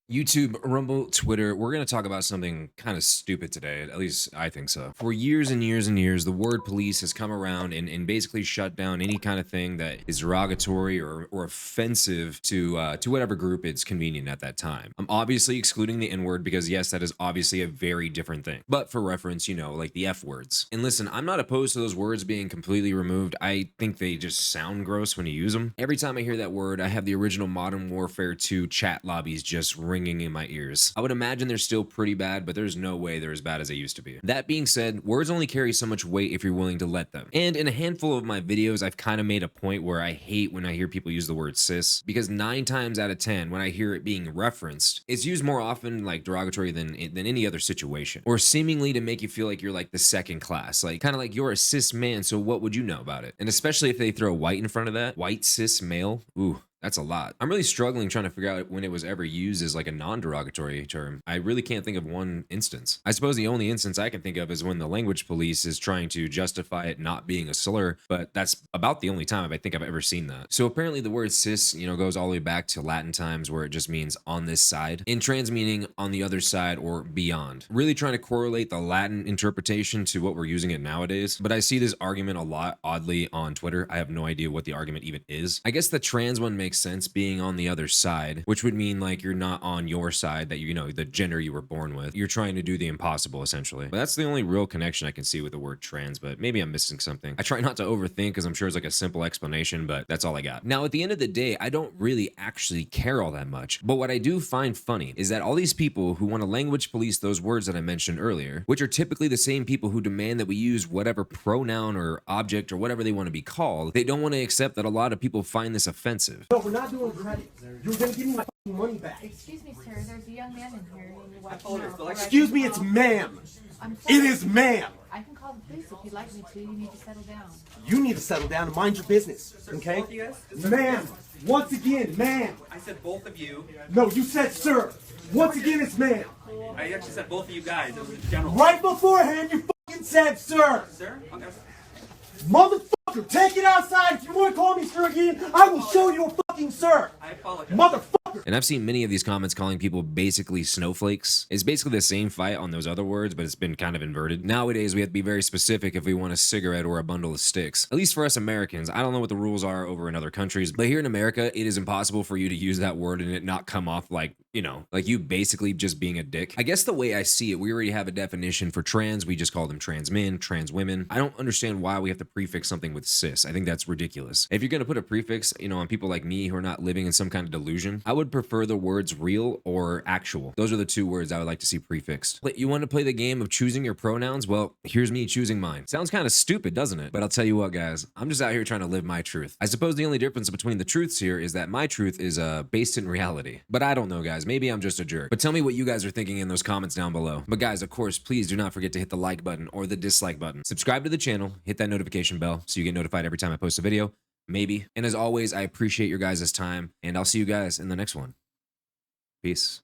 YouTube, Rumble, Twitter, we're going to talk about something kind of stupid today. At least I think so. For years and years and years, the word police has come around and basically shut down any kind of thing that is derogatory or offensive to whatever group it's convenient at that time. I'm obviously excluding the N-word because, yes, that is obviously a very different thing. But for reference, like the F words. And listen, I'm not opposed to those words being completely removed. I think they just sound gross when you use them. Every time I hear that word, I have the original Modern Warfare 2 chat lobbies just ringing in my ears. I would imagine they're still pretty bad, but there's no way they're as bad as they used to be. That being said, words only carry so much weight if you're willing to let them. And in a handful of my videos, I've kind of made a point where I hate when I hear people use the word cis, because 9 times out of 10, when I hear it being referenced, it's used more often like derogatory than any other situation, or seemingly to make you feel like you're like the second class, like kind of like you're a cis man, so what would you know about it? And especially if they throw white in front of that, white cis male, ooh. That's a lot. I'm really struggling trying to figure out when it was ever used as like a non-derogatory term. I really can't think of one instance. I suppose the only instance I can think of is when the language police is trying to justify it not being a slur, but that's about the only time I think I've ever seen that. So apparently the word cis, goes all the way back to Latin times where it just means on this side, and trans meaning on the other side or beyond. Really trying to correlate the Latin interpretation to what we're using it nowadays. But I see this argument a lot oddly on Twitter. I have no idea what the argument even is. I guess the trans one makes sense, being on the other side, which would mean like you're not on your side, that the gender you were born with. You're trying to do the impossible essentially. But that's the only real connection I can see with the word trans, but maybe I'm missing something. I try not to overthink because I'm sure it's like a simple explanation, but that's all I got. Now at the end of the day, I don't really actually care all that much, but what I do find funny is that all these people who want to language police those words that I mentioned earlier, which are typically the same people who demand that we use whatever pronoun or object or whatever they want to be called, they don't want to accept that a lot of people find this offensive. No, we're not doing credit. You're gonna give me my money back. Excuse me, sir. There's a young man in here. Excuse me, it's ma'am. It is ma'am. I can call the police if you'd like me to. You need to settle down. You need to settle down and mind your business, okay? Both of you guys? Ma'am, once again, ma'am. I said both of you. No, you said sir. Once again, it's ma'am. I actually said both of you guys. It was a general. Right beforehand, you fucking said sir. Sir? Okay. Motherfucker, take it outside. If you want to call me sir again, I will show you a fucking sir. I apologize. Motherfucker. And I've seen many of these comments calling people basically snowflakes. It's basically the same fight on those other words, but it's been kind of inverted. Nowadays, we have to be very specific if we want a cigarette or a bundle of sticks. At least for us Americans. I don't know what the rules are over in other countries, but here in America, it is impossible for you to use that word and it not come off like, like you basically just being a dick. I guess the way I see it, we already have a definition for trans. We just call them trans men, trans women. I don't understand why we have to prefix something with cis. I think that's ridiculous. If you're going to put a prefix, on people like me who are not living in some kind of delusion, I would prefer the words real or actual. Those are the 2 words I would like to see prefixed. But you want to play the game of choosing your pronouns? Well, here's me choosing mine. Sounds kind of stupid, doesn't it? But I'll tell you what, guys, I'm just out here trying to live my truth. I suppose the only difference between the truths here is that my truth is based in reality. But I don't know, guys. Maybe I'm just a jerk. But tell me what you guys are thinking in those comments down below. But guys, of course, please do not forget to hit the like button or the dislike button. Subscribe to the channel, hit that notification bell so you get notified every time I post a video. Maybe. And as always, I appreciate your guys' time, and I'll see you guys in the next one. Peace.